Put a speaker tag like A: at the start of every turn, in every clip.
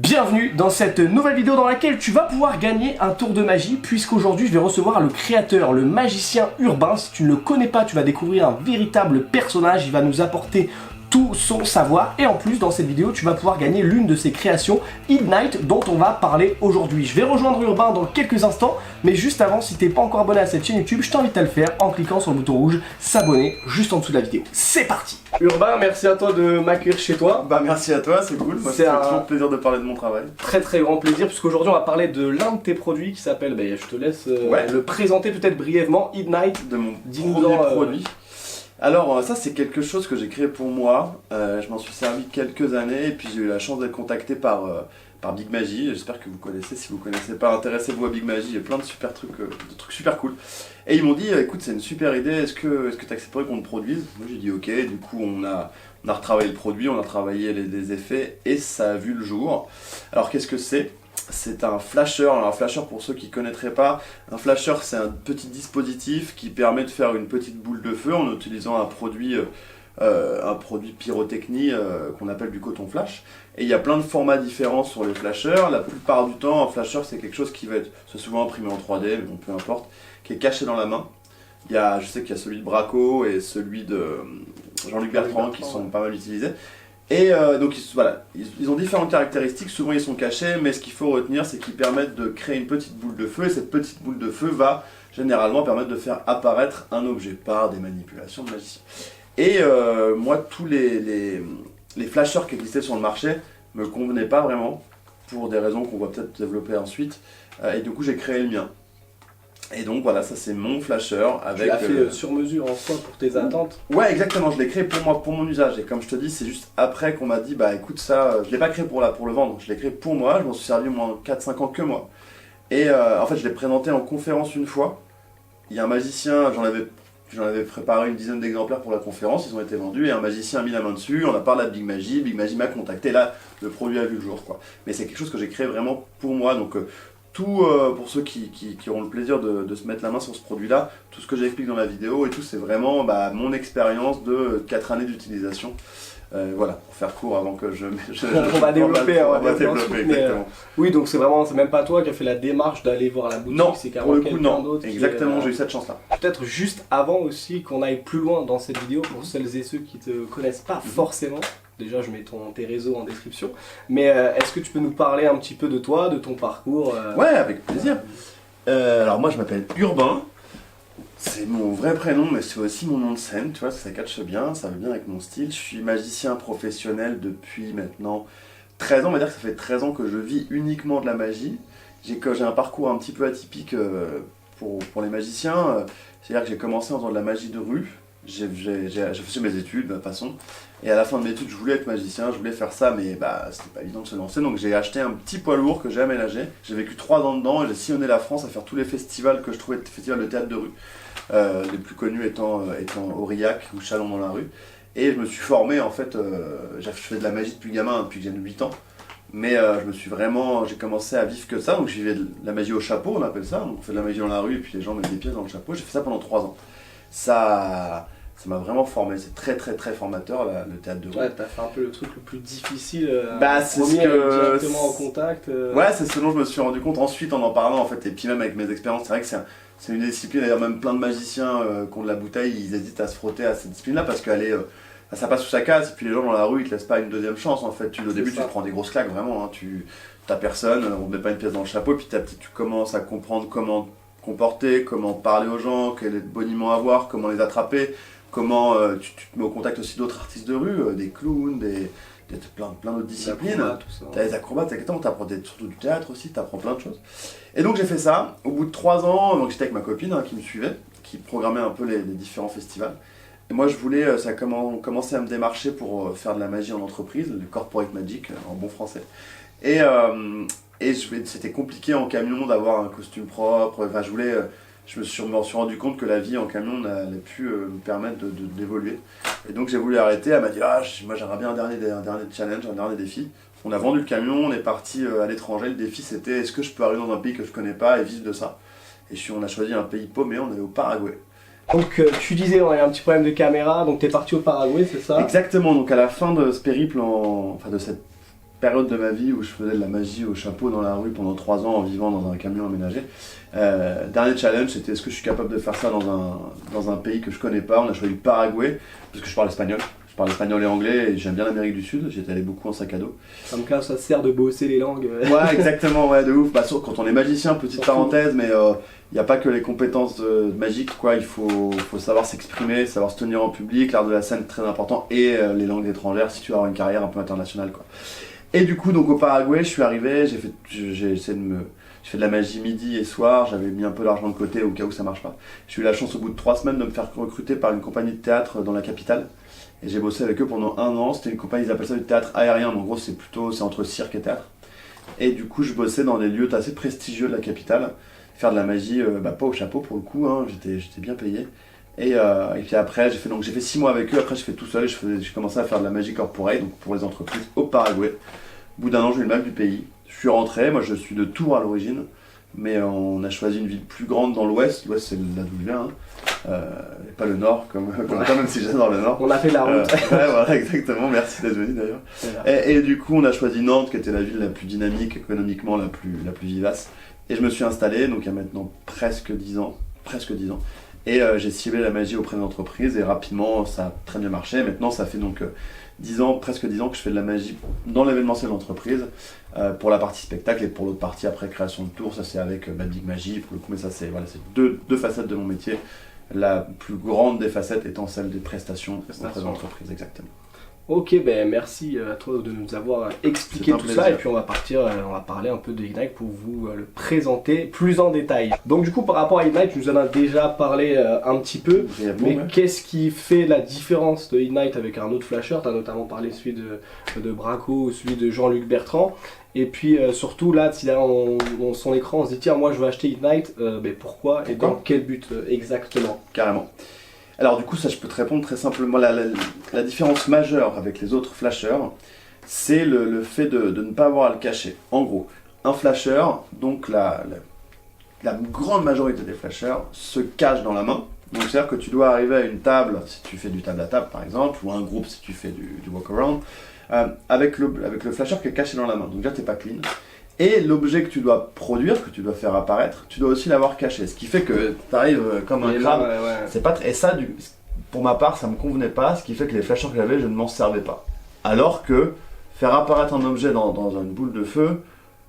A: Bienvenue dans cette nouvelle vidéo dans laquelle tu vas pouvoir gagner un tour de magie, puisqu'aujourd'hui je vais recevoir le créateur, le magicien urbain. Si tu ne le connais pas, tu vas découvrir un véritable personnage, il va nous apporter tout son savoir, et en plus dans cette vidéo tu vas pouvoir gagner l'une de ses créations, Ignite, dont on va parler aujourd'hui. Je vais rejoindre Urbain dans quelques instants, mais juste avant, si t'es pas encore abonné à cette chaîne YouTube, je t'invite à le faire en cliquant sur le bouton rouge s'abonner juste en dessous de la vidéo. C'est parti. Urbain, merci à toi de m'accueillir chez toi.
B: Bah merci à toi, c'est cool, moi c'est toujours plaisir de parler de mon travail.
A: Très grand plaisir, puisqu'aujourd'hui on va parler de l'un de tes produits qui s'appelle, je te laisse le présenter peut-être brièvement, Ignite.
B: De mon premier produit. Alors ça c'est quelque chose que j'ai créé pour moi, je m'en suis servi quelques années et puis j'ai eu la chance d'être contacté par Big Magie. J'espère que vous connaissez, si vous ne connaissez pas, intéressez-vous à Big Magie, il y a plein de super trucs, super cool. Et ils m'ont dit, écoute c'est une super idée, est-ce que tu accepterais qu'on te produise? Moi j'ai dit ok, du coup on a retravaillé le produit, on a travaillé les effets et ça a vu le jour. Alors qu'est-ce que c'est? C'est un flasher. Alors un flasher, pour ceux qui ne connaîtraient pas, un flasher c'est un petit dispositif qui permet de faire une petite boule de feu en utilisant un produit pyrotechnie qu'on appelle du coton flash. Et il y a plein de formats différents sur les flashers. La plupart du temps, un flasher c'est quelque chose qui va être souvent imprimé en 3D, mais bon, peu importe, qui est caché dans la main. Je sais qu'il y a celui de Braco et celui de Jean-Luc Bertrand qui sont pas mal utilisés. Et donc ils ont différentes caractéristiques, souvent ils sont cachés, mais ce qu'il faut retenir c'est qu'ils permettent de créer une petite boule de feu, et cette petite boule de feu va généralement permettre de faire apparaître un objet par des manipulations de magicien. Et moi tous les flashers qui existaient sur le marché me convenaient pas vraiment, pour des raisons qu'on va peut-être développer ensuite, et du coup j'ai créé le mien. Et donc voilà, ça c'est mon flasher avec...
A: Tu l'as fait sur mesure en soi pour tes attentes?
B: Ouais, exactement, je l'ai créé pour moi, pour mon usage. Et comme je te dis, c'est juste après qu'on m'a dit, bah écoute ça, je l'ai pas créé pour le vendre, je l'ai créé pour moi, je m'en suis servi au moins 4-5 ans que moi. Et en fait je l'ai présenté en conférence une fois. Il y a un magicien, j'en avais préparé une dizaine d'exemplaires pour la conférence, ils ont été vendus, et un magicien a mis la main dessus, on a parlé à Big Magie m'a contacté, là le produit a vu le jour quoi. Mais c'est quelque chose que j'ai créé vraiment pour moi, donc... pour ceux qui auront le plaisir de se mettre la main sur ce produit-là, tout ce que j'explique dans la vidéo et tout, c'est vraiment mon expérience de 4 années d'utilisation. Voilà, pour faire court avant que
A: on va développer,
B: exactement.
A: Oui, donc c'est même pas toi qui as fait la démarche d'aller voir la boutique, c'est carrément quelqu'un d'autre.
B: Exactement, j'ai eu cette chance-là.
A: Peut-être juste avant aussi qu'on aille plus loin dans cette vidéo, pour celles et ceux qui te connaissent pas forcément. Déjà, je mets tes réseaux en description. Mais est-ce que tu peux nous parler un petit peu de toi, de ton parcours
B: Ouais, avec plaisir. Alors moi, je m'appelle Urbain. C'est mon vrai prénom, mais c'est aussi mon nom de scène. Tu vois, ça catche bien, ça va bien avec mon style. Je suis magicien professionnel depuis maintenant 13 ans. On va dire que ça fait 13 ans que je vis uniquement de la magie. J'ai un parcours un petit peu atypique pour les magiciens. C'est-à-dire que j'ai commencé en faisant de la magie de rue. J'ai fait mes études de toute façon, et à la fin de mes études je voulais être magicien, je voulais faire ça, mais c'était pas évident de se lancer, donc j'ai acheté un petit poids lourd que j'ai aménagé. J'ai vécu 3 ans dedans et j'ai sillonné la France à faire tous les festivals que je trouvais, festivals de théâtre de rue, les plus connus étant Aurillac ou Chalon dans la rue, et je me suis formé en fait, je fais de la magie depuis gamin, depuis que j'ai 8 ans. Mais j'ai commencé à vivre que ça, donc je vivais de la magie au chapeau, on appelle ça, donc on fait de la magie dans la rue et puis les gens mettent des pièces dans le chapeau. J'ai fait ça pendant 3 ans. Ça m'a vraiment formé, c'est très formateur le théâtre de rue.
A: Ouais, t'as fait un peu le truc le plus difficile,
B: c'est
A: directement en contact.
B: Ouais, c'est ce dont je me suis rendu compte ensuite en parlant en fait, et puis même avec mes expériences, c'est vrai que c'est une discipline, d'ailleurs même plein de magiciens qui ont de la bouteille, ils hésitent à se frotter à cette discipline-là parce ça passe sous sa case, et puis les gens dans la rue ils te laissent pas une deuxième chance en fait. Au début tu te prends des grosses claques vraiment, hein. T'as personne, on te met pas une pièce dans le chapeau, et puis tu commences à comprendre comment comporter, comment parler aux gens, quel boniment avoir, comment les attraper, comment tu te mets au contact aussi d'autres artistes de rue, des clowns, plein d'autres disciplines. T'as les acrobates, exactement, t'apprends surtout du théâtre aussi, t'apprends plein de choses. Et donc j'ai fait ça, au bout de 3 ans, donc j'étais avec ma copine qui me suivait, qui programmait un peu les différents festivals. Et moi je voulais, ça a commencé à me démarcher pour faire de la magie en entreprise, le corporate magic en bon français. Et c'était compliqué en camion d'avoir un costume propre, je me suis rendu compte que la vie en camion n'allait plus me permettre d'évoluer. Et donc j'ai voulu arrêter, elle m'a dit moi j'aimerais bien un dernier challenge, un dernier défi. On a vendu le camion, on est parti à l'étranger, le défi c'était est-ce que je peux arriver dans un pays que je connais pas et vivre de ça. Et on a choisi un pays paumé, on est au Paraguay.
A: Donc tu disais on a eu un petit problème de caméra, donc t'es parti au Paraguay, c'est ça?
B: Exactement, donc à la fin de ce périple, de cette période de ma vie où je faisais de la magie au chapeau dans la rue pendant 3 ans en vivant dans un camion aménagé. Dernier challenge, c'était est-ce que je suis capable de faire ça dans un pays que je connais pas. On a choisi le Paraguay parce que je parle espagnol. Je parle espagnol et anglais et j'aime bien l'Amérique du Sud. J'étais allé beaucoup en sac à dos.
A: Comme ça, ça sert de bosser les langues.
B: Ouais, exactement, ouais, de ouf. Bah, quand on est magicien, petite
A: Surtout.
B: parenthèse, mais il n'y a pas que les compétences magiques, quoi. Il faut savoir s'exprimer, savoir se tenir en public. L'art de la scène, très important. Et les langues étrangères si tu veux avoir une carrière un peu internationale, quoi. Et du coup, donc au Paraguay, je suis arrivé, j'ai essayé je fais de la magie midi et soir, j'avais mis un peu d'argent de côté au cas où ça marche pas. J'ai eu la chance au bout de 3 semaines de me faire recruter par une compagnie de théâtre dans la capitale. Et j'ai bossé avec eux pendant 1 an, c'était une compagnie, ils appellent ça du théâtre aérien, mais en gros c'est entre cirque et théâtre. Et du coup je bossais dans des lieux assez prestigieux de la capitale, faire de la magie, pas au chapeau pour le coup, hein, j'étais bien payé. Et puis après j'ai fait 6 mois avec eux, après j'ai fait tout seul, j'ai commencé à faire de la magie corporate, donc pour les entreprises au Paraguay. Au bout d'1 an j'ai eu le map du pays, je suis rentré, moi je suis de Tours à l'origine, mais on a choisi une ville plus grande dans l'ouest, l'ouest c'est là d'où je viens, et pas le nord, comme toi, même si j'adore le nord.
A: On a fait la route.
B: Ouais, voilà, exactement, merci d'être venu d'ailleurs. Et du coup, on a choisi Nantes, qui était la ville la plus dynamique, économiquement la plus vivace. Et je me suis installé, donc il y a maintenant presque 10 ans. Et j'ai ciblé la magie auprès d'entreprises, et rapidement, ça a très bien marché. Maintenant, ça fait donc 10 ans, presque 10 ans que je fais de la magie dans l'événementiel d'entreprise, pour la partie spectacle, et pour l'autre partie, après création de tour, ça c'est avec Big Magie, pour le coup, mais ça c'est deux facettes de mon métier. La plus grande des facettes étant celle des prestations auprès d'entreprises, exactement.
A: Ok, ben merci à toi de nous avoir expliqué tout ça, et puis on va parler un peu de Ignite pour vous le présenter plus en détail. Donc du coup par rapport à Ignite, tu nous en as déjà parlé un petit peu, mais qu'est-ce qui fait la différence de Ignite avec un autre flasher? Tu as notamment parlé celui de Braco ou celui de Jean-Luc Bertrand, et puis surtout là, si derrière son écran on se dit tiens moi je veux acheter Ignite, pourquoi et dans quel but exactement?
B: Carrément. Alors du coup ça je peux te répondre très simplement, la différence majeure avec les autres flashers, c'est le fait de ne pas avoir à le cacher. En gros, un flasher, donc la grande majorité des flashers se cachent dans la main. Donc c'est-à-dire que tu dois arriver à une table, si tu fais du table à table par exemple, ou un groupe si tu fais du walk-around, avec le flasher qui est caché dans la main. Donc déjà t'es pas clean. Et l'objet que tu dois produire, que tu dois faire apparaître, tu dois aussi l'avoir caché. Ce qui fait que tu arrives comme un crabe. C'est pas et ça, pour ma part, ça me convenait pas. Ce qui fait que les flashers que j'avais, je ne m'en servais pas. Alors que faire apparaître un objet dans une boule de feu,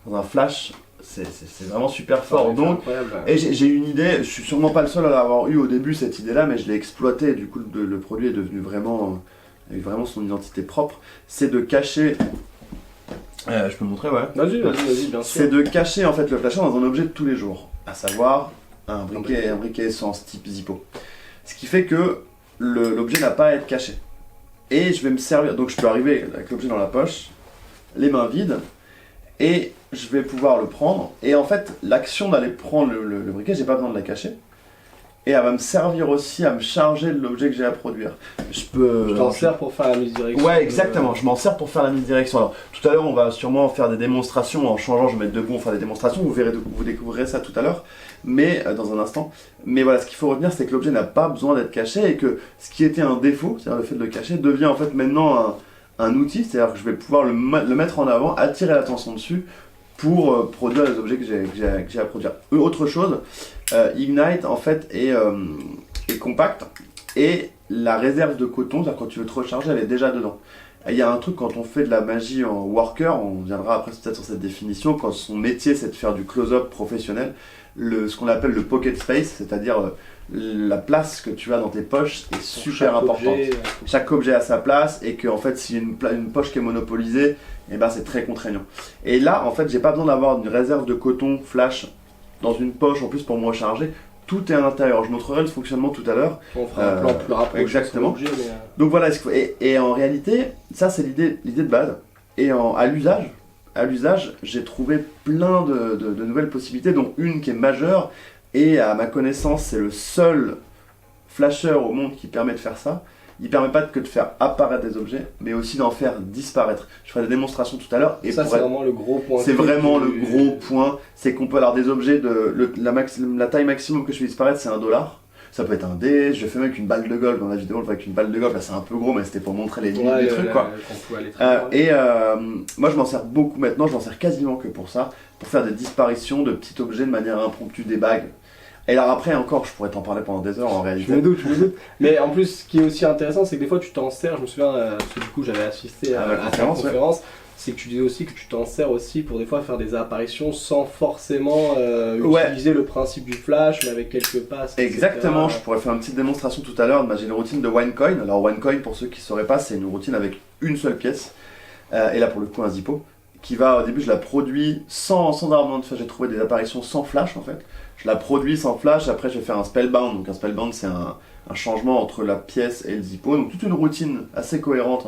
B: dans un flash, c'est vraiment super fort. Donc, et j'ai une idée, je suis sûrement pas le seul à l'avoir eu au début cette idée-là, mais je l'ai exploité. Du coup, le produit est devenu avec vraiment son identité propre. C'est de cacher. Je peux le montrer, ouais.
A: Vas-y, bien sûr.
B: C'est de cacher en fait le flasher dans un objet de tous les jours, à savoir un briquet essence type Zippo. Ce qui fait que l'objet n'a pas à être caché. Et je vais me servir, donc je peux arriver avec l'objet dans la poche, les mains vides, et je vais pouvoir le prendre. Et en fait, l'action d'aller prendre le briquet, j'ai pas besoin de la cacher. Et elle va me servir aussi à me charger de l'objet que j'ai à produire. Je
A: t'en sers pour faire la mise direction.
B: Ouais, exactement, je m'en sers pour faire la mise direction. Alors, tout à l'heure, on va sûrement faire des démonstrations en changeant, je vais mettre debout, on va faire des démonstrations, vous découvrirez ça tout à l'heure, mais dans un instant. Mais voilà, ce qu'il faut retenir, c'est que l'objet n'a pas besoin d'être caché et que ce qui était un défaut, c'est-à-dire le fait de le cacher, devient en fait maintenant un outil, c'est-à-dire que je vais pouvoir le mettre en avant, attirer l'attention dessus, pour produire les objets que j'ai à produire. Autre chose, Ignite en fait est compact, et la réserve de coton, c'est-à-dire quand tu veux te recharger, elle est déjà dedans. Il y a un truc quand on fait de la magie en worker, on viendra après peut-être sur cette définition, quand son métier c'est de faire du close-up professionnel, ce qu'on appelle le pocket space, c'est-à-dire la place que tu as dans tes poches est super importante. Chaque objet a sa place, et que en fait s'il y a une poche qui est monopolisée, et ben c'est très contraignant. Et là en fait j'ai pas besoin d'avoir une réserve de coton flash dans une poche en plus pour me recharger. Tout est à l'intérieur. Je montrerai le fonctionnement tout à l'heure.
A: On fera un plan plus rapproché.
B: Exactement. Donc voilà, et en réalité, ça c'est l'idée de base. Et à l'usage, j'ai trouvé plein de nouvelles possibilités, dont une qui est majeure, et à ma connaissance, c'est le seul flasher au monde qui permet de faire ça. Il permet pas que de faire apparaître des objets, mais aussi d'en faire disparaître. Je ferai des démonstrations tout à l'heure. Et
A: ça, c'est vraiment le gros point.
B: C'est vraiment le gros point, c'est qu'on peut avoir des objets la taille maximum que je fais disparaître, c'est $1. ça peut être un dé, je fais même avec une balle de golf dans la vidéo, avec une balle de golf, là c'est un peu gros mais c'était pour montrer les limites du truc quoi. Moi je m'en sers beaucoup maintenant, je m'en sers quasiment que pour ça, pour faire des disparitions de petits objets de manière impromptue, des bagues. Et alors après encore, je pourrais t'en parler pendant des heures en réalité.
A: Je me doute. Mais en plus, ce qui est aussi intéressant, c'est que des fois tu t'en sers, je me souviens, parce que du coup j'avais assisté à ta conférence, c'est que tu disais aussi que tu t'en sers aussi pour des fois faire des apparitions sans forcément utiliser le principe du flash, mais avec quelques passes.
B: Exactement,
A: etc.
B: je pourrais faire une petite démonstration tout à l'heure. J'ai une routine de OneCoin. Alors OneCoin, pour ceux qui ne sauraient pas, c'est une routine avec une seule pièce. Et là pour le coup un Zippo. Qui va, au début je la produis sans avoir de flash, j'ai trouvé des apparitions sans flash en fait. Je la produis sans flash, après je vais faire un spellbound. Donc un spellbound c'est un changement entre la pièce et le Zippo. Donc toute une routine assez cohérente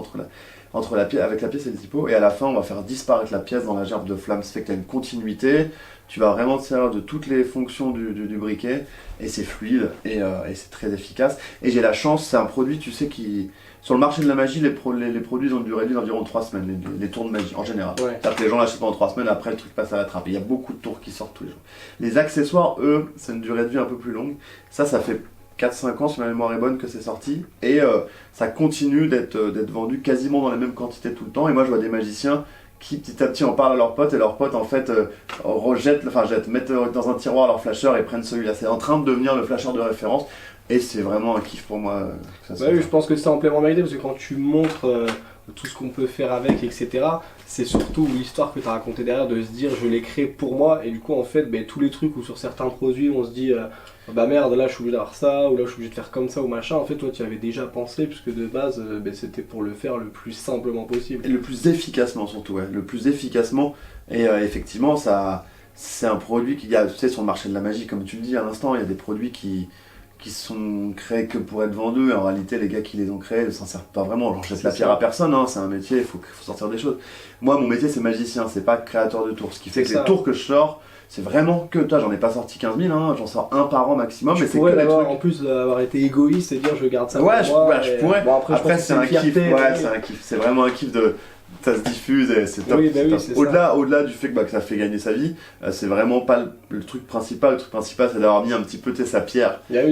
B: avec la pièce et le Zippo. Et à la fin on va faire disparaître la pièce dans la gerbe de flamme. Ça fait que tu as une continuité, tu vas vraiment te servir de toutes les fonctions du briquet. Et c'est fluide et c'est très efficace. Et j'ai la chance, c'est un produit tu sais qui... Sur le marché de la magie, les produits ont une durée de vie d'environ 3 semaines, les tours de magie en général.
A: Ouais.
B: C'est-à-dire que les gens l'achètent pendant 3 semaines, après le truc passe à la trappe. Et il y a beaucoup de tours qui sortent tous les jours. Les accessoires, eux, c'est une durée de vie un peu plus longue. Ça fait 4-5 ans, si ma mémoire est bonne, que c'est sorti. Et ça continue d'être vendu quasiment dans les mêmes quantités tout le temps. Et moi, je vois des magiciens qui petit à petit en parlent à leurs potes. Et leurs potes, en fait, mettent dans un tiroir leur flasher et prennent celui-là. C'est en train de devenir le flasher de référence. Et c'est vraiment un kiff pour moi.
A: Oui, je pense que c'est amplement mérité parce que quand tu montres tout ce qu'on peut faire avec, etc., c'est surtout l'histoire que tu as racontée derrière de se dire je l'ai créé pour moi. Et du coup, en fait, tous les trucs où sur certains produits on se dit bah merde, là je suis obligé d'avoir ça, ou là je suis obligé de faire comme ça ou machin. En fait, toi tu y avais déjà pensé puisque de base c'était pour le faire le plus simplement possible.
B: Et le plus efficacement surtout, ouais. Le plus efficacement. Et effectivement, c'est un produit qui a, tu sais, sur le marché de la magie, comme tu le dis à l'instant, il y a des produits qui sont créés que pour être vendus, et en réalité les gars qui les ont créés ne s'en servent pas vraiment. Genre, je jette la pierre à personne, hein, c'est un métier, il faut sortir des choses. Moi mon métier c'est magicien, c'est pas créateur de tours, ce qui fait que les tours que je sors, c'est vraiment que toi, j'en ai pas sorti 15 000, hein, j'en sors un par an maximum, mais c'est que des trucs.
A: En plus d'avoir été égoïste et dire je garde ça
B: ouais,
A: pour moi,
B: je pourrais.
A: Bon,
B: après c'est un kiff, c'est un kiff, c'est vraiment un kiff de... Ça se diffuse et c'est top.
A: Oui, c'est
B: au-delà du fait que ça fait gagner sa vie, c'est vraiment pas le truc principal. Le truc principal, c'est d'avoir mis un petit peu sa pierre, pierre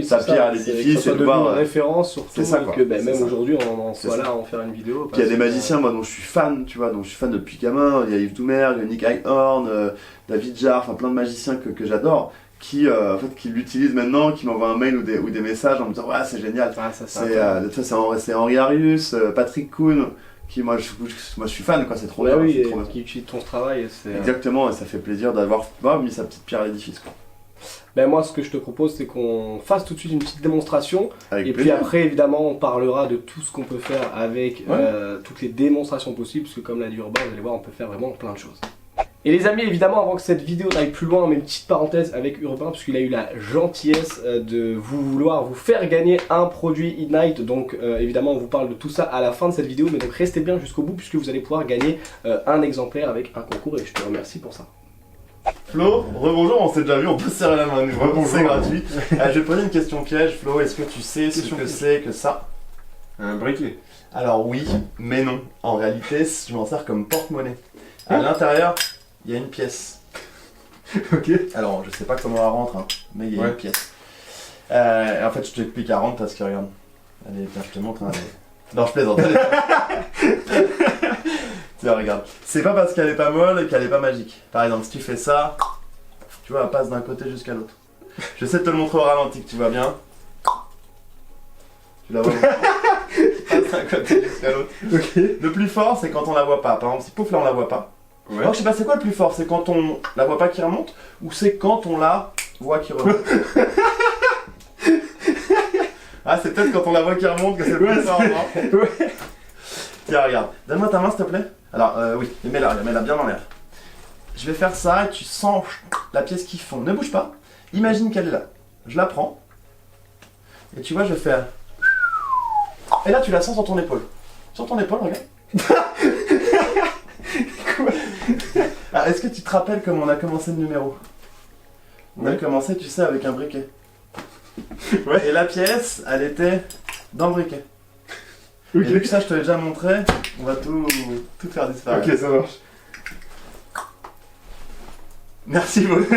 B: à l'édifice et de voir
A: une référence surtout.
B: C'est ça,
A: que même aujourd'hui on soit là à en faire une vidéo.
B: Puis il y a des magiciens moi dont je suis fan, tu vois, dont je suis fan depuis gamin. Il y a Yves Doumer, il y a Nick Einhorn, David Jarre, enfin plein de magiciens que j'adore. Qui l'utilisent maintenant, qui m'envoient un mail ou des messages en me disant ouais c'est génial. C'est Henri Arius, Patrick Kuhn. Moi je suis fan quoi, c'est trop bien.
A: Oui,
B: trop bien.
A: Qui utilise ton travail.
B: Exactement, et ça fait plaisir d'avoir mis sa petite pierre à l'édifice quoi.
A: Moi ce que je te propose c'est qu'on fasse tout de suite une petite démonstration.
B: Avec
A: et
B: plaisir.
A: Puis après évidemment on parlera de tout ce qu'on peut faire avec toutes les démonstrations possibles, parce que comme l'a dit Urbain, vous allez voir on peut faire vraiment plein de choses. Et les amis, évidemment, avant que cette vidéo n'aille plus loin, on met une petite parenthèse avec Urbain, puisqu'il a eu la gentillesse de vouloir vous faire gagner un produit Ignite. Donc évidemment, on vous parle de tout ça à la fin de cette vidéo, mais donc restez bien jusqu'au bout, puisque vous allez pouvoir gagner un exemplaire avec un concours, et je te remercie pour ça.
B: Flo, rebonjour, on s'est déjà vu, on peut se serrer la main, c'est gratuit. Je vais te poser une question piège, Flo, est-ce que tu sais ce que c'est que ça?
C: Un briquet.
B: Alors oui, mais non. En réalité, je m'en sers comme porte-monnaie. À l'intérieur, il y a une pièce.
C: Ok.
B: Alors, je sais pas comment elle rentre, hein, mais il y a une pièce. En fait, je t'explique, elle rentre parce que regarde. Allez, tiens, je te montre. Non, je plaisante. Tiens, regarde. C'est pas parce qu'elle est pas molle et qu'elle est pas magique. Par exemple, si tu fais ça, tu vois, elle passe d'un côté jusqu'à l'autre. Je vais essayer de te le montrer au ralenti, que tu vois bien. Tu la vois? Elle passe d'un côté jusqu'à l'autre.
C: Ok.
B: Le plus fort, c'est quand on la voit pas. Par exemple, si pouf là on la voit pas.
C: Ouais.
B: Alors, je sais pas, c'est quoi le plus fort? C'est quand on la voit pas qui remonte ou c'est quand on la voit qui remonte? Ah, c'est peut-être quand on la voit qui remonte que c'est le plus fort, non?
C: Ouais.
B: Tiens, regarde. Donne-moi ta main, s'il te plaît. Alors, oui, mets-la bien dans l'air. Je vais faire ça et tu sens la pièce qui fond. Ne bouge pas. Imagine qu'elle est là. Je la prends. Et tu vois, je vais faire. Et là, tu la sens sur ton épaule. Sur ton épaule, regarde. Ah, est-ce que tu te rappelles comment on a commencé le numéro? On a commencé, tu sais, avec un briquet. Ouais. Et la pièce, elle était dans le briquet. Okay. Et vu que ça, je te l'ai déjà montré, on va tout faire disparaître.
C: Ok, ça marche.
B: Merci beaucoup.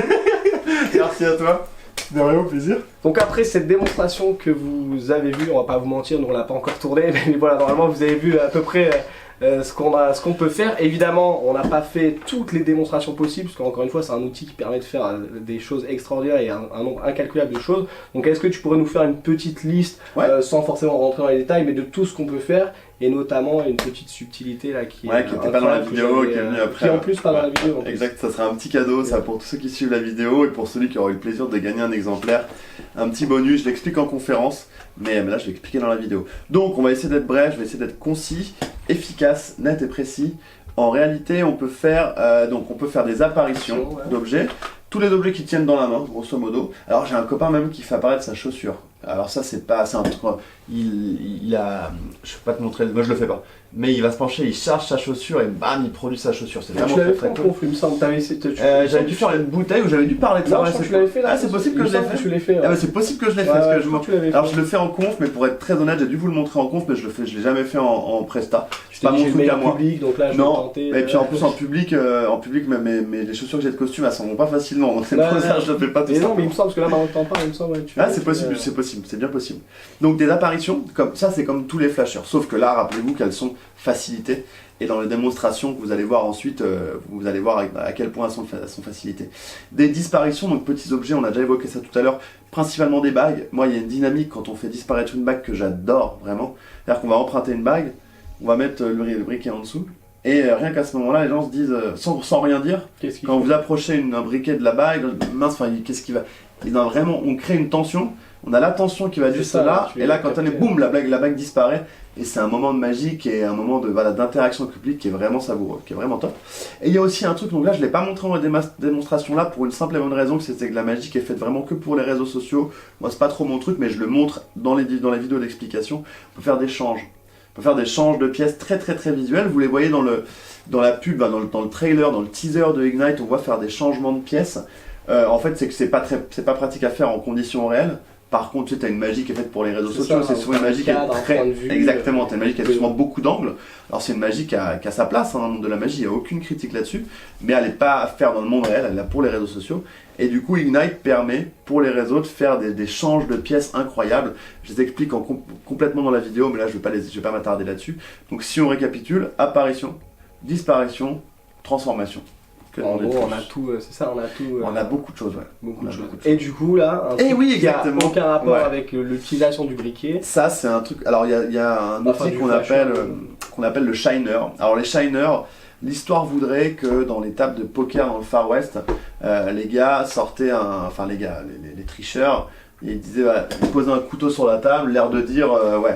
B: Merci à toi.
C: De rien, au plaisir.
A: Donc après cette démonstration que vous avez vue, on va pas vous mentir, nous on l'a pas encore tournée, mais voilà, normalement vous avez vu à peu près ce qu'on peut faire. Évidemment, on n'a pas fait toutes les démonstrations possibles, parce qu'encore une fois, c'est un outil qui permet de faire des choses extraordinaires et un nombre incalculable de choses. Donc est-ce que tu pourrais nous faire une petite liste, sans forcément rentrer dans les détails, mais de tout ce qu'on peut faire, et notamment une petite subtilité là qui
B: était pas dans la vidéo, qui est venue après.
A: Qui en plus pas dans la vidéo.
B: Exact, ça sera un petit cadeau, ça pour tous ceux qui suivent la vidéo et pour celui qui aura eu le plaisir de gagner un exemplaire, un petit bonus. Je l'explique en conférence, mais là je vais expliquer dans la vidéo. Donc on va essayer d'être bref, je vais essayer d'être concis, efficace, net et précis. En réalité, on peut faire des apparitions d'objets. Tous les objets qui tiennent dans la main, grosso modo. Alors j'ai un copain même qui fait apparaître sa chaussure. Alors ça c'est un truc, il a, je peux pas te montrer, moi je le fais pas. Mais il va se pencher, il charge sa chaussure et bam, il produit sa chaussure. C'est vraiment très très cool.
A: Il me semble,
B: j'avais dû faire une bouteille ou j'avais dû parler de ça.
A: Non, je crois que tu l'avais fait là.
B: Ah, c'est possible que je l'ai fait. Ah, c'est possible que je l'ai fait. Alors je le fais en conf, mais pour être très honnête, j'ai dû vous le montrer en conf, mais je l'ai jamais fait en presta. C'est pas mon truc à moi.
A: Public, donc là, je vais tenter.
B: Et puis en plus en public, mais les chaussures que j'ai de costume, elles s'en vont pas facilement. Donc c'est pour ça que je le fais pas tout ça.
A: Non, mais il me semble parce que là, maintenant que t'en parles, il me semble.
B: Ah, c'est possible, c'est bien possible. Donc des apparitions, comme ça, c'est comme tous les flashers, sauf que là, rappelez-vous qu'elles sont facilitées. Et dans les démonstrations que vous allez voir ensuite, vous allez voir à quel point elles sont facilitées. Des disparitions, donc petits objets, on a déjà évoqué ça tout à l'heure, principalement des bagues. Moi, il y a une dynamique quand on fait disparaître une bague que j'adore vraiment. C'est-à-dire qu'on va emprunter une bague, on va mettre le briquet en dessous, et rien qu'à ce moment-là, les gens se disent, sans rien dire, quand vous approchez un briquet de la bague, mince, enfin, qu'est-ce qui va... Et non, vraiment, on crée une tension, on a la tension qui va juste là, et là, quand on est, boum, la bague disparaît. Et c'est un moment de magie qui est un moment d'interaction avec le public qui est vraiment savoureux, qui est vraiment top. Et il y a aussi un truc, donc là je ne l'ai pas montré en démonstration là pour une simple et bonne raison, que c'était que la magie qui est faite vraiment que pour les réseaux sociaux. Moi c'est pas trop mon truc, mais je le montre dans les vidéos d'explication. On peut faire des changes. On peut faire des changes de pièces très très très visuels. Vous les voyez dans la pub, dans le trailer, dans le teaser de Ignite, on voit faire des changements de pièces. En fait c'est que c'est pas pratique à faire en conditions réelles. Par contre, tu as une magie qui est faite pour les réseaux sociaux, c'est souvent une magie qui est très... Exactement, tu as une magie qui a souvent beaucoup d'angles. Alors c'est une magie qui a sa place dans le monde de la magie, il n'y a aucune critique là-dessus, mais elle n'est pas à faire dans le monde réel, elle est là pour les réseaux sociaux. Et du coup, Ignite permet pour les réseaux de faire des changes de pièces incroyables. Je les explique complètement dans la vidéo, mais là je vais pas m'attarder là-dessus. Donc si on récapitule, apparition, disparition, transformation.
A: En gros, on a tout, c'est ça, on a tout.
B: On a beaucoup de choses, ouais.
A: Beaucoup de choses. Et du coup, là,
B: oui,
A: qui a aucun rapport avec l'utilisation du briquet.
B: Ça, c'est un truc. Alors, il y a un outil qu'on appelle le shiner. Alors, les shiners, l'histoire voudrait que dans les tables de poker dans le Far West, les gars sortaient les tricheurs. Et il disait, il posait un couteau sur la table, l'air de dire,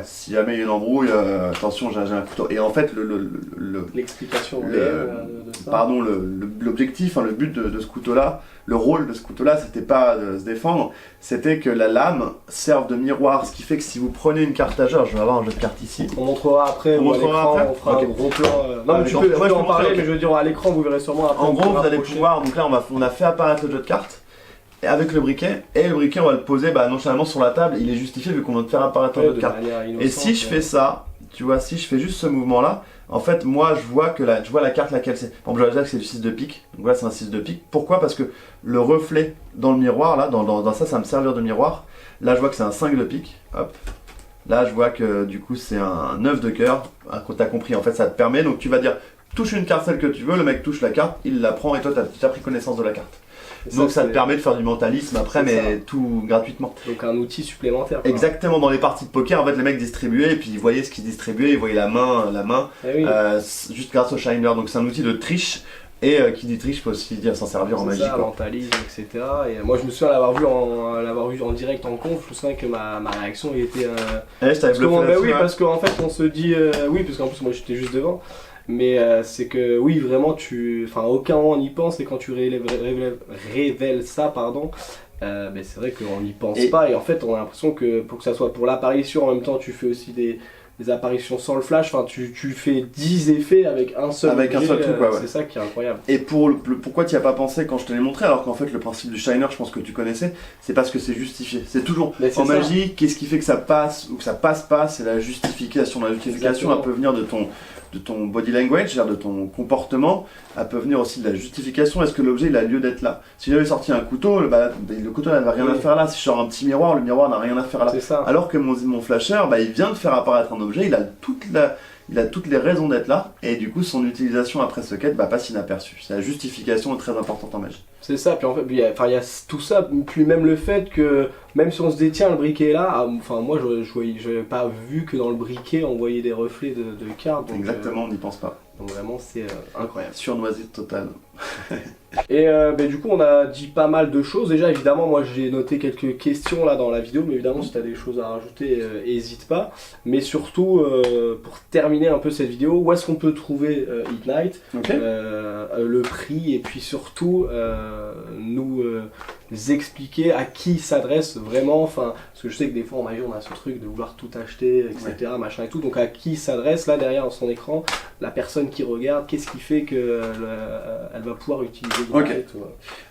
B: si jamais il y a une embrouille, attention, j'ai un couteau. Et en fait,
A: l'explication de ça.
B: Pardon, l'objectif, le but de ce couteau-là, le rôle de ce couteau-là, c'était pas de se défendre, c'était que la lame serve de miroir, ce qui fait que si vous prenez une carte à jouer, je vais avoir un jeu de cartes ici.
A: On montrera après, on fera un gros plan. Non, mais tu peux en parler, mais je veux dire, à l'écran, vous verrez sûrement après.
B: En gros, vous allez pouvoir, donc là, on a fait apparaître le jeu de cartes. Avec le briquet, et le briquet on va le poser nonchalamment sur la table, il est justifié vu qu'on va te faire apparaître un jeu de cartes. Et si je fais ça, tu vois, si je fais juste ce mouvement là, en fait moi je vois que tu vois la carte laquelle c'est. Par exemple je vais dire que c'est du 6 de pique, donc voilà c'est un 6 de pique. Pourquoi? Parce que le reflet dans le miroir là, dans ça va me servir de miroir. Là je vois que c'est un 5 de pique, hop. Là je vois que du coup c'est un 9 de cœur, t'as compris, en fait ça te permet, donc tu vas dire touche une carte celle que tu veux, le mec touche la carte, il la prend et toi tu as pris connaissance de la carte. Donc ça te permet de faire du mentalisme après, mais tout gratuitement.
A: Donc un outil supplémentaire.
B: Exactement, dans les parties de poker, en fait les mecs distribuaient et puis ils voyaient ce qu'ils distribuaient, ils voyaient la main, juste grâce au shiner. Donc c'est un outil de triche et qui dit triche peut aussi dire s'en servir en magie.
A: Ça, mentalisme, etc. Et moi je me souviens l'avoir vu en direct en conf, je me souviens que ma réaction était...
B: je t'avais bluffé là-dessus,
A: parce qu'en fait on se dit... oui, parce qu'en plus moi j'étais juste devant. Mais c'est que oui vraiment aucun moment on y pense et quand tu révèles ça c'est vrai qu'on n'y pense pas et en fait on a l'impression que pour que ça soit pour l'apparition en même temps tu fais aussi des apparitions sans le flash, tu fais 10 effets avec un seul truc, c'est ça qui est incroyable.
B: Et pourquoi tu n'y as pas pensé quand je te l'ai montré alors qu'en fait le principe du shiner je pense que tu connaissais, c'est parce que c'est justifié, c'est toujours en magie, qu'est-ce qui fait que ça passe ou que ça passe pas, c'est la justification. La justification elle peut venir de ton body language, c'est-à-dire de ton comportement, elle peut venir aussi de la justification. Est-ce que l'objet il a lieu d'être là? Si j'avais sorti un couteau, le couteau n'avait rien à faire là. Si je sors un petit miroir, le miroir n'a rien à faire là.
A: C'est ça.
B: Alors que mon flasher, il vient de faire apparaître un objet, il a toutes les raisons d'être là, et du coup son utilisation après ce quête passe inaperçue. La justification est très importante en magie.
A: C'est ça, puis en fait, il y a tout ça, puis même le fait que, même si on se dit tiens le briquet est là, enfin moi je n'avais pas vu que dans le briquet on voyait des reflets de cartes. Donc,
B: exactement, on n'y pense pas.
A: Donc vraiment c'est incroyable.
B: Surnoisette totale.
A: Et du coup on a dit pas mal de choses. Déjà évidemment moi j'ai noté quelques questions là dans la vidéo, mais évidemment si tu as des choses à rajouter, n'hésite pas. Mais surtout pour terminer un peu cette vidéo, où est-ce qu'on peut trouver Ignite,
B: okay.
A: Le prix, et puis surtout nous expliquer à qui s'adresse vraiment, enfin parce que je sais que des fois en magie on a ce truc de vouloir tout acheter, etc. Ouais. Machin et tout, donc à qui s'adresse là derrière son écran la personne qui regarde, qu'est-ce qui fait que elle va pouvoir utiliser Ignite.
B: Okay.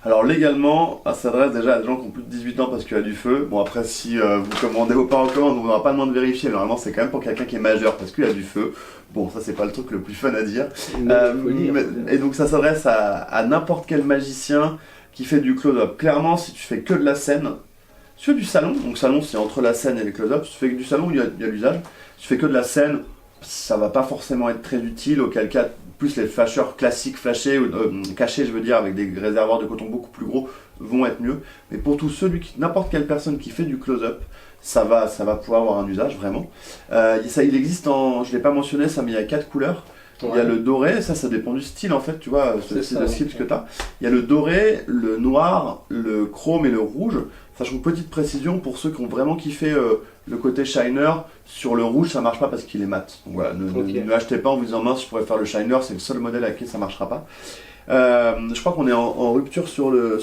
B: Alors légalement, ça s'adresse déjà à des gens qui ont plus de 18 ans parce qu'il y a du feu. Bon après si vous commandez vos parents en commande, on n'aura pas demande de vérifier, mais normalement c'est quand même pour quelqu'un qui est majeur parce qu'il y a du feu. Bon ça c'est pas le truc le plus fun à dire. Et donc ça s'adresse à n'importe quel magicien qui fait du close-up. Clairement si tu fais que de la scène, si tu fais du salon, donc salon c'est entre la scène et les close-up, si tu fais que du salon il y a l'usage, si tu fais que de la scène, ça va pas forcément être très utile, auquel cas plus les flashers classiques flashés, cachés je veux dire, avec des réservoirs de coton beaucoup plus gros vont être mieux. Mais pour tous ceux, n'importe quelle personne qui fait du close-up, ça va pouvoir avoir un usage vraiment. Il existe en, je l'ai pas mentionné ça, mais il y a 4 couleurs. Ouais. Il y a le doré, ça dépend du style en fait, tu vois, c'est le style que tu as. Il y a le doré, le noir, le chrome et le rouge. Sachant que petite précision, pour ceux qui ont vraiment kiffé le côté shiner, sur le rouge ça marche pas parce qu'il est mat. Donc voilà, ne achetez pas en vous disant mince je pourrais faire le shiner, c'est le seul modèle avec qui ça marchera pas. Je crois qu'on est en rupture sur le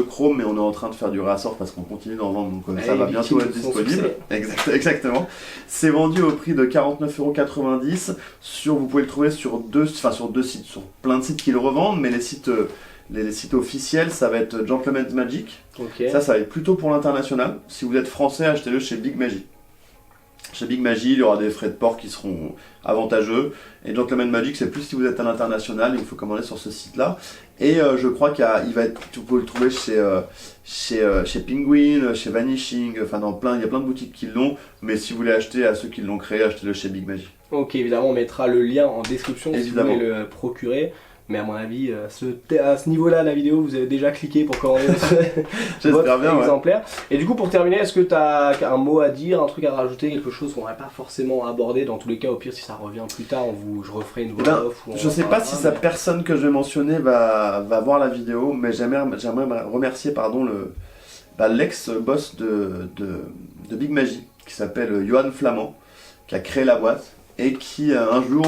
B: chrome, mais on est en train de faire du réassort parce qu'on continue d'en vendre, donc ça va bientôt être disponible. Exactement. C'est vendu au prix de 49,90 €. Vous pouvez le trouver sur deux sites, sur plein de sites qui le revendent, mais les sites officiels, ça va être Gentleman's Magic.
A: Okay.
B: Ça va être plutôt pour l'international. Si vous êtes français, achetez-le chez Big Magie. Chez Big Magie, il y aura des frais de port qui seront avantageux. Et Gentleman's Magic, c'est plus si vous êtes à l'international, il faut commander sur ce site-là. Et je crois vous pouvez le trouver chez Penguin, chez Vanishing, enfin il y a plein de boutiques qui l'ont. Mais si vous voulez acheter à ceux qui l'ont créé, achetez-le chez Big Magie.
A: Ok, évidemment, on mettra le lien en description si vous voulez le procurer. Mais à mon avis, à ce niveau-là, la vidéo, vous avez déjà cliqué pour commander votre exemplaire. Ouais. Et du coup, pour terminer, est-ce que tu as un mot à dire, un truc à rajouter, quelque chose qu'on n'aurait pas forcément abordé? Dans tous les cas, au pire, si ça revient plus tard, je referai une voix off.
B: Je sais pas si cette personne que je vais mentionner va voir la vidéo, mais j'aimerais remercier l'ex-boss de Big Magie, qui s'appelle Johan Flamand, qui a créé la boîte, et qui un jour...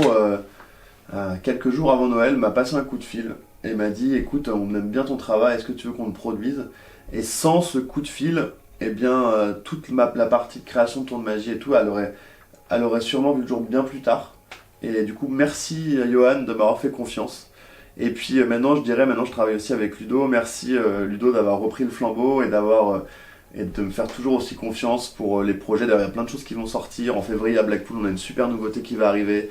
B: quelques jours avant Noël, m'a passé un coup de fil et m'a dit écoute, on aime bien ton travail, est-ce que tu veux qu'on le produise? Et sans ce coup de fil, eh bien toute la partie de création de tour de magie et tout, elle aurait sûrement vu le jour bien plus tard. Et du coup merci Johan de m'avoir fait confiance. Et puis maintenant je travaille aussi avec Ludo. Merci Ludo d'avoir repris le flambeau et de me faire toujours aussi confiance pour les projets. D'ailleurs, il y a plein de choses qui vont sortir. En février à Blackpool, on a une super nouveauté qui va arriver.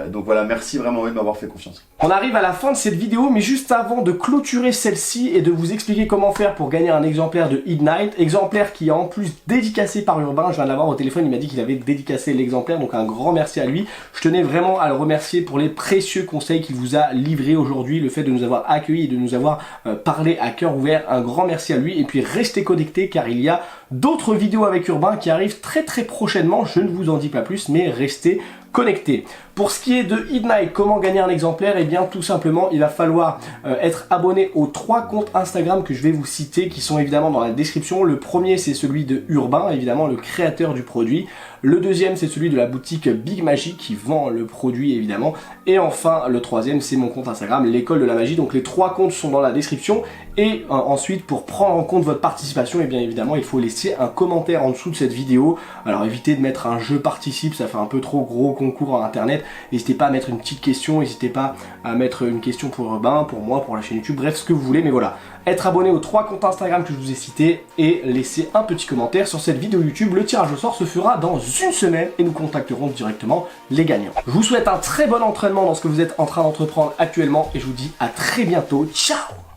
B: Donc voilà, merci vraiment de m'avoir fait confiance.
A: On arrive à la fin de cette vidéo, mais juste avant de clôturer celle-ci et de vous expliquer comment faire pour gagner un exemplaire de Ignite, exemplaire qui est en plus dédicacé par Urbain. Je viens de l'avoir au téléphone, il m'a dit qu'il avait dédicacé l'exemplaire, donc un grand merci à lui. Je tenais vraiment à le remercier pour les précieux conseils qu'il vous a livrés aujourd'hui, le fait de nous avoir accueillis et de nous avoir parlé à cœur ouvert. Un grand merci à lui, et puis restez connectés car il y a d'autres vidéos avec Urbain qui arrivent très prochainement. Je ne vous en dis pas plus, mais restez connectés. Pour ce qui est de Ignite, comment gagner un exemplaire? Et bien tout simplement, il va falloir être abonné aux 3 comptes Instagram que je vais vous citer, qui sont évidemment dans la description. Le premier, c'est celui de Urbain, évidemment le créateur du produit. Le deuxième, c'est celui de la boutique Big Magie qui vend le produit évidemment. Et enfin, le troisième, c'est mon compte Instagram, l'école de la magie. Donc les 3 comptes sont dans la description. Et ensuite, pour prendre en compte votre participation, et bien évidemment, il faut laisser un commentaire en dessous de cette vidéo. Alors évitez de mettre un jeu participe, ça fait un peu trop gros concours internet. N'hésitez pas à mettre une petite question, n'hésitez pas à mettre une question pour Urbain, pour moi, pour la chaîne YouTube, bref ce que vous voulez, mais voilà. Être abonné aux 3 comptes Instagram que je vous ai cités et laisser un petit commentaire sur cette vidéo YouTube. Le tirage au sort se fera dans une semaine et nous contacterons directement les gagnants. Je vous souhaite un très bon entraînement dans ce que vous êtes en train d'entreprendre actuellement et je vous dis à très bientôt. Ciao!